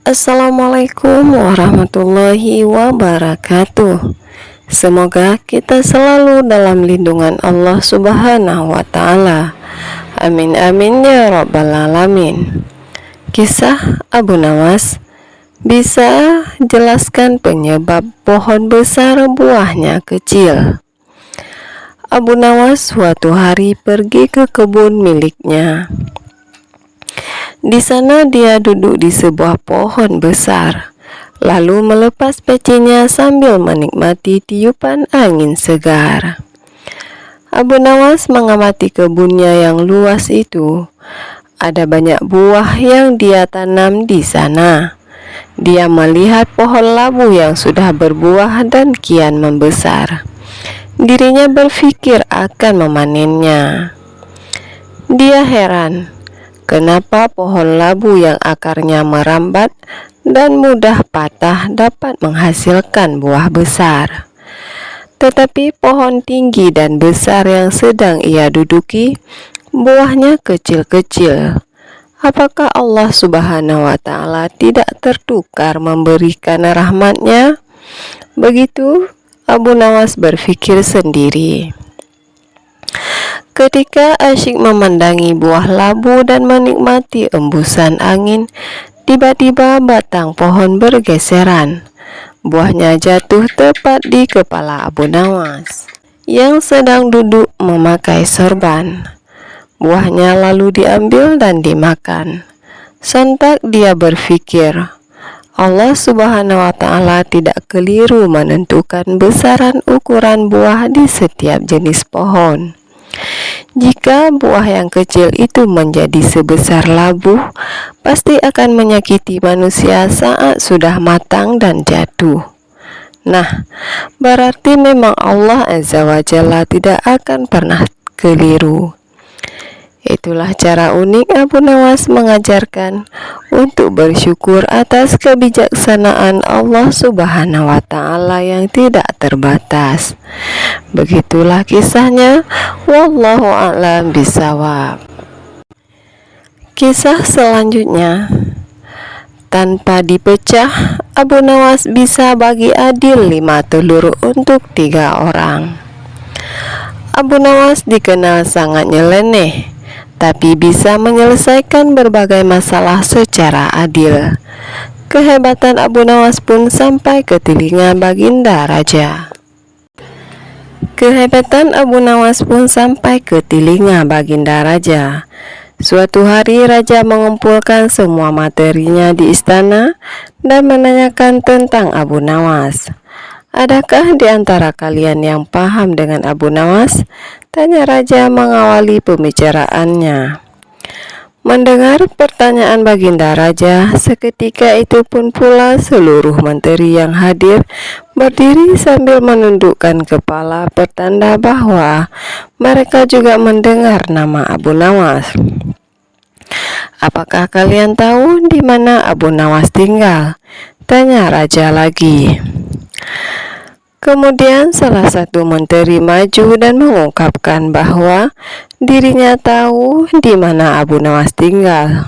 Assalamualaikum warahmatullahi wabarakatuh. Semoga kita selalu dalam lindungan Allah Subhanahu wa Ta'ala. Amin amin ya rabbal alamin. Kisah Abu Nawas. Bisa jelaskan penyebab pohon besar buahnya kecil? Abu Nawas suatu hari pergi ke kebun miliknya. Di sana dia duduk di sebuah pohon besar, lalu melepas pecinya sambil menikmati tiupan angin segar. Abu Nawas mengamati kebunnya yang luas itu. Ada banyak buah yang dia tanam di sana. Dia melihat pohon labu yang sudah berbuah dan kian membesar. Dirinya berpikir akan memanennya. Dia heran, kenapa pohon labu yang akarnya merambat dan mudah patah dapat menghasilkan buah besar. Tetapi pohon tinggi dan besar yang sedang ia duduki, buahnya kecil-kecil. Apakah Allah Subhanahu wa Ta'ala tidak tertukar memberikan rahmat-Nya? Begitu Abu Nawas berpikir sendiri. Ketika asyik memandangi buah labu dan menikmati embusan angin, tiba-tiba batang pohon bergeseran. Buahnya jatuh tepat di kepala Abu Nawas yang sedang duduk memakai sorban. Buahnya lalu diambil dan dimakan. Sontak dia berpikir, Allah Subhanahu wa Ta'ala tidak keliru menentukan besaran ukuran buah di setiap jenis pohon. Jika buah yang kecil itu menjadi sebesar labu, pasti akan menyakiti manusia saat sudah matang dan jatuh. Nah, berarti memang Allah Azza wa Jalla tidak akan pernah keliru. Itulah cara unik Abu Nawas mengajarkan untuk bersyukur atas kebijaksanaan Allah Subhanahu wa Ta'ala yang tidak terbatas. Begitulah kisahnya. Wallahu a'lam bishawab. Kisah selanjutnya. Tanpa dipecah, Abu Nawas bisa bagi adil 5 telur untuk 3 orang. Abu Nawas dikenal sangat nyeleneh, tapi bisa menyelesaikan berbagai masalah secara adil. Kehebatan Abu Nawas pun sampai ke telinga Baginda Raja. Kehebatan Abu Nawas pun sampai ke telinga Baginda Raja. Suatu hari Raja mengumpulkan semua materinya di istana dan menanyakan tentang Abu Nawas. Adakah di antara kalian yang paham dengan Abu Nawas? Tanya Raja mengawali pembicaraannya. Mendengar pertanyaan Baginda Raja, seketika itu pun pula seluruh menteri yang hadir berdiri sambil menundukkan kepala, pertanda bahwa mereka juga mendengar nama Abu Nawas. Apakah kalian tahu di mana Abu Nawas tinggal? Tanya Raja lagi. Kemudian salah satu menteri maju dan mengungkapkan bahwa dirinya tahu di mana Abu Nawas tinggal.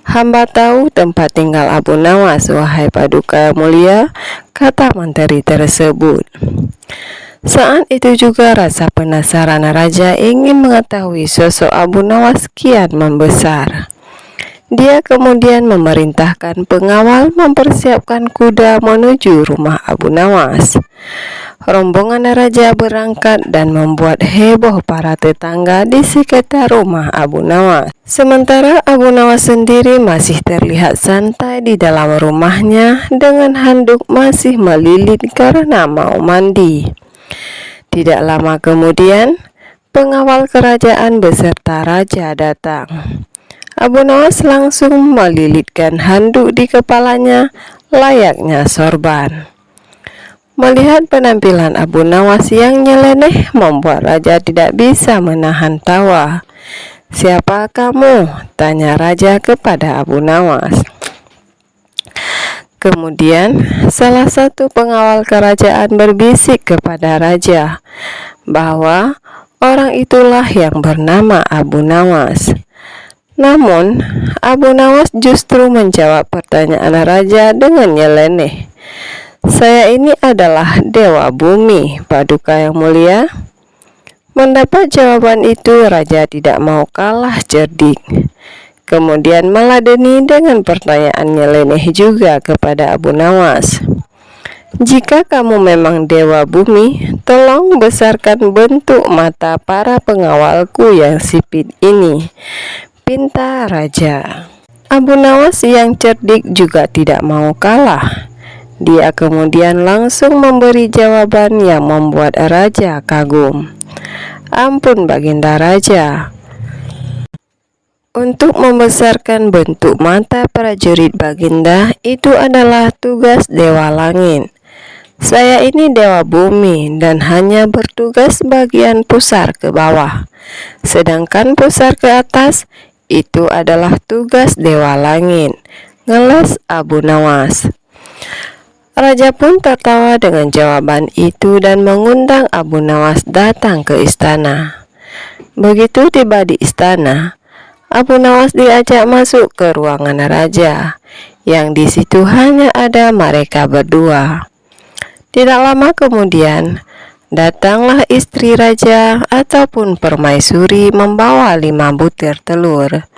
Hamba tahu tempat tinggal Abu Nawas, wahai Paduka Mulia, kata menteri tersebut. Saat itu juga rasa penasaran Raja ingin mengetahui sosok Abu Nawas kian membesar. Dia kemudian memerintahkan pengawal mempersiapkan kuda menuju rumah Abu Nawas. Rombongan Raja berangkat dan membuat heboh para tetangga di sekitar rumah Abu Nawas. Sementara Abu Nawas sendiri masih terlihat santai di dalam rumahnya dengan handuk masih melilit karena mau mandi. Tidak lama kemudian, pengawal kerajaan beserta Raja datang. Abu Nawas langsung melilitkan handuk di kepalanya layaknya sorban. Melihat penampilan Abu Nawas yang nyeleneh membuat Raja tidak bisa menahan tawa. Siapa kamu? Tanya Raja kepada Abu Nawas. Kemudian salah satu pengawal kerajaan berbisik kepada Raja bahwa orang itulah yang bernama Abu Nawas. Namun Abu Nawas justru menjawab pertanyaan raja dengan nyeleneh. "Saya ini adalah Dewa Bumi, Paduka yang mulia." Mendapat jawaban itu, raja tidak mau kalah cerdik. Kemudian meladeni dengan pertanyaan nyeleneh juga kepada Abu Nawas. "Jika kamu memang Dewa Bumi, tolong besarkan bentuk mata para pengawalku yang sipit ini," pinta raja. Abu Nawas yang cerdik juga tidak mau kalah. Dia kemudian langsung memberi jawaban yang membuat raja kagum. "Ampun Baginda Raja, untuk membesarkan bentuk mata prajurit Baginda itu adalah tugas Dewa Langit. Saya ini Dewa Bumi dan hanya bertugas bagian pusar ke bawah. Sedangkan pusar ke atas itu adalah tugas Dewa Langit," ngeles Abu Nawas. Raja pun tertawa dengan jawaban itu dan mengundang Abu Nawas datang ke istana. Begitu tiba di istana, Abu Nawas diajak masuk ke ruangan raja, yang di situ hanya ada mereka berdua. Tidak lama kemudian, datanglah istri raja ataupun permaisuri membawa 5 butir telur.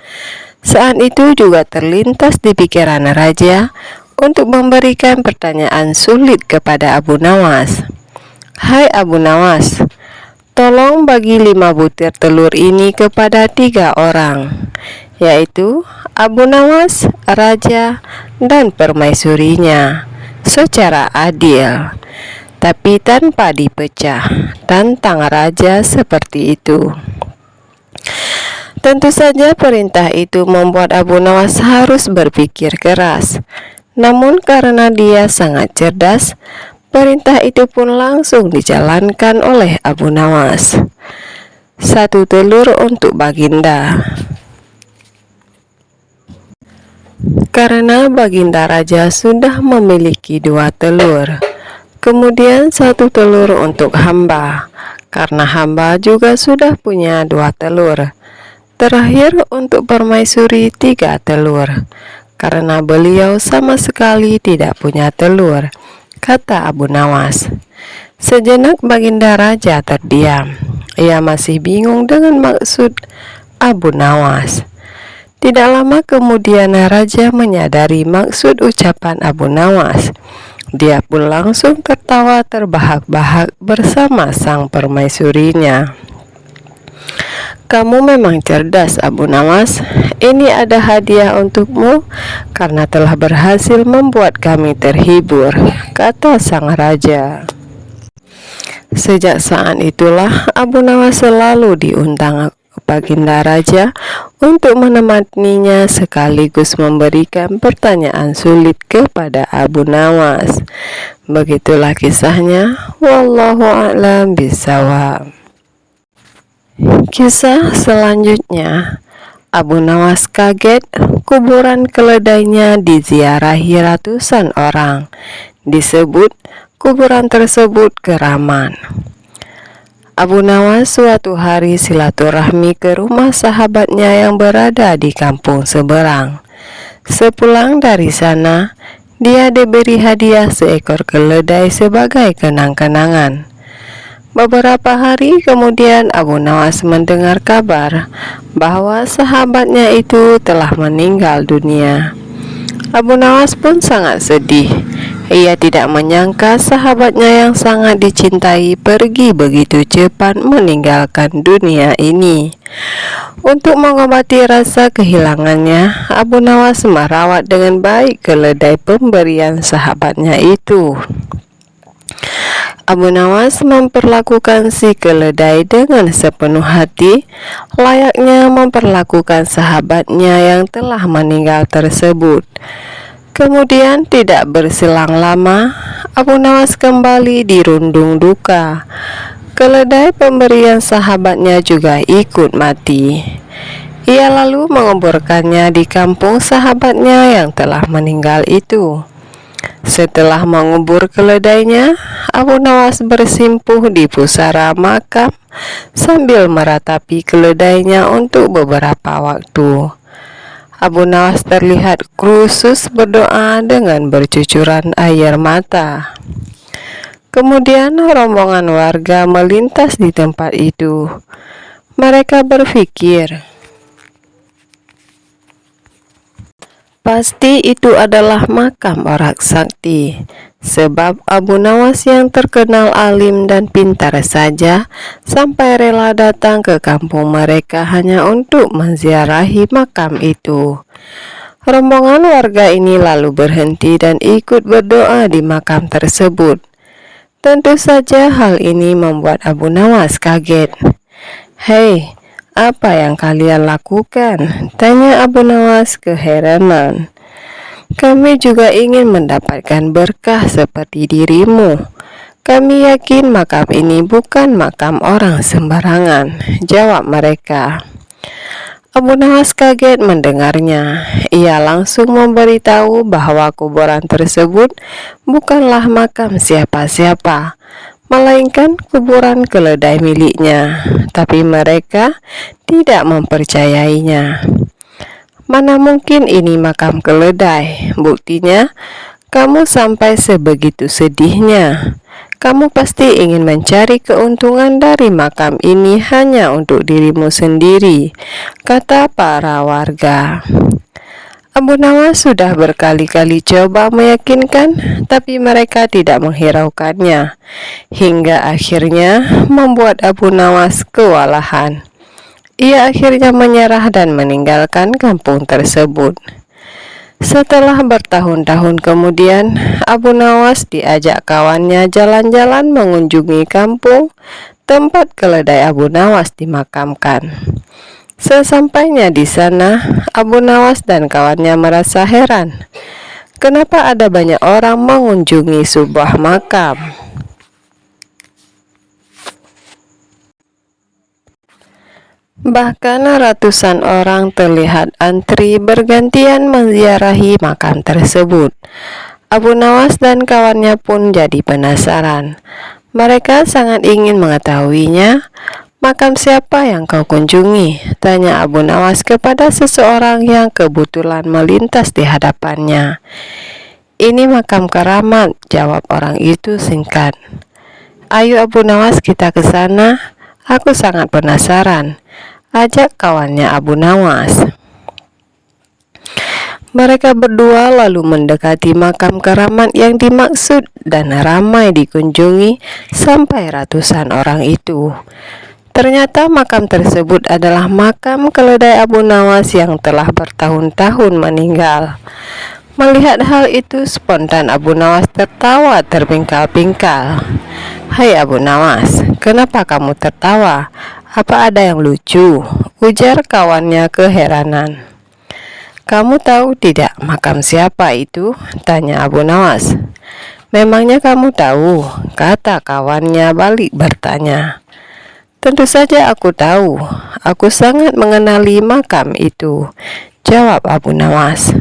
Saat itu juga terlintas di pikiran raja untuk memberikan pertanyaan sulit kepada Abu Nawas. "Hai Abu Nawas, tolong bagi 5 butir telur ini kepada 3 orang, yaitu Abu Nawas, raja, dan permaisurinya, secara adil, tapi tanpa dipecah," tantang raja seperti itu. Tentu saja perintah itu membuat Abu Nawas harus berpikir keras. Namun karena dia sangat cerdas, perintah itu pun langsung dijalankan oleh Abu Nawas. 1 telur untuk Baginda. Karena Baginda Raja sudah memiliki 2 telur, kemudian 1 telur untuk hamba, karena hamba juga sudah punya 2 telur. Terakhir untuk permaisuri 3 telur, karena beliau sama sekali tidak punya telur, kata Abu Nawas. Sejenak Baginda Raja terdiam. Ia masih bingung dengan maksud Abu Nawas. Tidak lama kemudian raja menyadari maksud ucapan Abu Nawas. Dia pun langsung tertawa terbahak-bahak bersama sang permaisurinya. "Kamu memang cerdas, Abu Nawas. Ini ada hadiah untukmu karena telah berhasil membuat kami terhibur," kata sang raja. Sejak saat itulah Abu Nawas selalu diundang Baginda Raja untuk menemaninya sekaligus memberikan pertanyaan sulit kepada Abu Nawas. Begitulah kisahnya. Wallahu a'lam bishawab. Kisah selanjutnya, Abu Nawas kaget kuburan keledainya diziarahi ratusan orang. Disebut kuburan tersebut keramat. Abu Nawas suatu hari silaturahmi ke rumah sahabatnya yang berada di kampung seberang. Sepulang dari sana, dia diberi hadiah seekor keledai sebagai kenang-kenangan. Beberapa hari kemudian Abu Nawas mendengar kabar bahwa sahabatnya itu telah meninggal dunia. Abu Nawas pun sangat sedih. Ia tidak menyangka sahabatnya yang sangat dicintai pergi begitu cepat meninggalkan dunia ini. Untuk mengobati rasa kehilangannya, Abu Nawas merawat dengan baik keledai pemberian sahabatnya itu. Abu Nawas memperlakukan si keledai dengan sepenuh hati, layaknya memperlakukan sahabatnya yang telah meninggal tersebut. Kemudian tidak berselang lama, Abu Nawas kembali dirundung duka. Keledai pemberian sahabatnya juga ikut mati. Ia lalu menguburkannya di kampung sahabatnya yang telah meninggal itu. Setelah mengubur keledainya, Abu Nawas bersimpuh di pusara makam sambil meratapi keledainya untuk beberapa waktu. Abu Nawas terlihat khusus berdoa dengan bercucuran air mata. Kemudian rombongan warga melintas di tempat itu. Mereka berpikir, pasti itu adalah makam orang sakti, sebab Abu Nawas yang terkenal alim dan pintar saja sampai rela datang ke kampung mereka hanya untuk menziarahi makam itu. Rombongan warga ini lalu berhenti dan ikut berdoa di makam tersebut. Tentu saja hal ini membuat Abu Nawas kaget. "Hei, apa yang kalian lakukan?" tanya Abu Nawas keheranan. "Kami juga ingin mendapatkan berkah seperti dirimu. Kami yakin makam ini bukan makam orang sembarangan," jawab mereka. Abu Nawas kaget mendengarnya. Ia langsung memberitahu bahwa kuburan tersebut bukanlah makam siapa-siapa, melainkan kuburan keledai miliknya. Tapi mereka tidak mempercayainya. "Mana mungkin ini makam keledai? Buktinya, kamu sampai sebegitu sedihnya. Kamu pasti ingin mencari keuntungan dari makam ini hanya untuk dirimu sendiri," kata para warga. Abu Nawas sudah berkali-kali coba meyakinkan, tapi mereka tidak menghiraukannya, hingga akhirnya membuat Abu Nawas kewalahan. Ia akhirnya menyerah dan meninggalkan kampung tersebut. Setelah bertahun-tahun kemudian, Abu Nawas diajak kawannya jalan-jalan mengunjungi kampung tempat keledai Abu Nawas dimakamkan. Sesampainya di sana, Abu Nawas dan kawannya merasa heran. Kenapa ada banyak orang mengunjungi sebuah makam? Bahkan ratusan orang terlihat antri bergantian menziarahi makam tersebut. Abu Nawas dan kawannya pun jadi penasaran. Mereka sangat ingin mengetahuinya. "Makam siapa yang kau kunjungi?" tanya Abu Nawas kepada seseorang yang kebetulan melintas di hadapannya. "Ini makam keramat," jawab orang itu singkat. "Ayo Abu Nawas, kita ke sana. Aku sangat penasaran," ajak kawannya Abu Nawas. Mereka berdua lalu mendekati makam keramat yang dimaksud dan ramai dikunjungi sampai ratusan orang itu. Ternyata makam tersebut adalah makam keledai Abu Nawas yang telah bertahun-tahun meninggal. Melihat hal itu, spontan Abu Nawas tertawa terpingkal-pingkal. "Hai Abu Nawas, kenapa kamu tertawa? Apa ada yang lucu?" ujar kawannya keheranan. "Kamu tahu tidak makam siapa itu?" tanya Abu Nawas. "Memangnya kamu tahu?" kata kawannya balik bertanya. "Tentu saja aku tahu. Aku sangat mengenali makam itu," jawab Abu Nawas.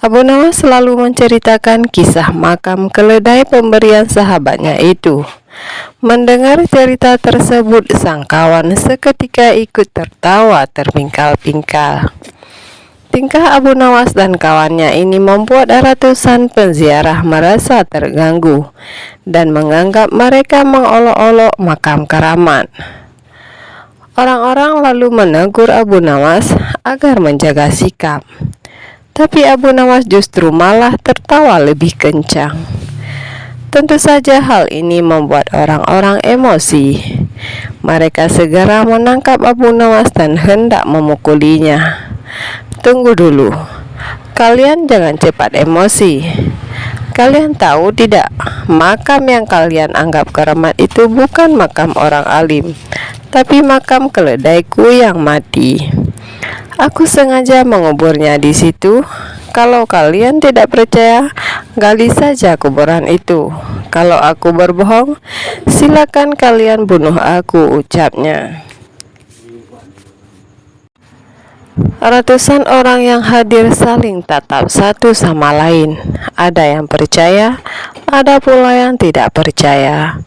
Abu Nawas selalu menceritakan kisah makam keledai pemberian sahabatnya itu. Mendengar cerita tersebut, sang kawan seketika ikut tertawa terpingkal-pingkal. Tingkah Abu Nawas dan kawannya ini membuat ratusan penziarah merasa terganggu dan menganggap mereka mengolok-olok makam keramat. Orang-orang lalu menegur Abu Nawas agar menjaga sikap. Tapi Abu Nawas justru malah tertawa lebih kencang. Tentu saja hal ini membuat orang-orang emosi. Mereka segera menangkap Abu Nawas dan hendak memukulinya. "Tunggu dulu, kalian jangan cepat emosi. Kalian tahu tidak, makam yang kalian anggap keramat itu bukan makam orang alim, tapi makam keledaiku yang mati. Aku sengaja menguburnya di situ. Kalau kalian tidak percaya, gali saja kuburan itu. Kalau aku berbohong, silakan kalian bunuh aku," ucapnya. Ratusan orang yang hadir saling tatap satu sama lain. Ada yang percaya, ada pula yang tidak percaya.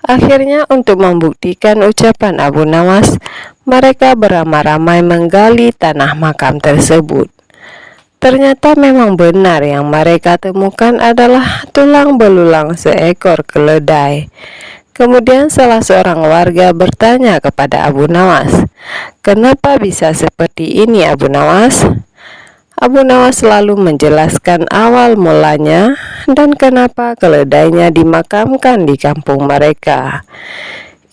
Akhirnya, untuk membuktikan ucapan Abu Nawas, mereka beramai-ramai menggali tanah makam tersebut. Ternyata memang benar yang mereka temukan adalah tulang belulang seekor keledai. Kemudian salah seorang warga bertanya kepada Abu Nawas, "Kenapa bisa seperti ini, Abu Nawas?" Abu Nawas selalu menjelaskan awal mulanya dan kenapa keledainya dimakamkan di kampung mereka.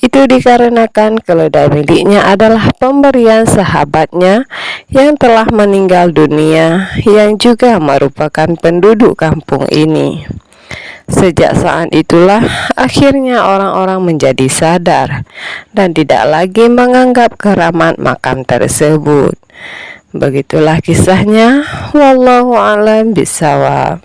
Itu dikarenakan keledai miliknya adalah pemberian sahabatnya yang telah meninggal dunia, yang juga merupakan penduduk kampung ini. Sejak saat itulah akhirnya orang-orang menjadi sadar dan tidak lagi menganggap keramat makam tersebut. Begitulah kisahnya. Wallahu a'lam bishawab.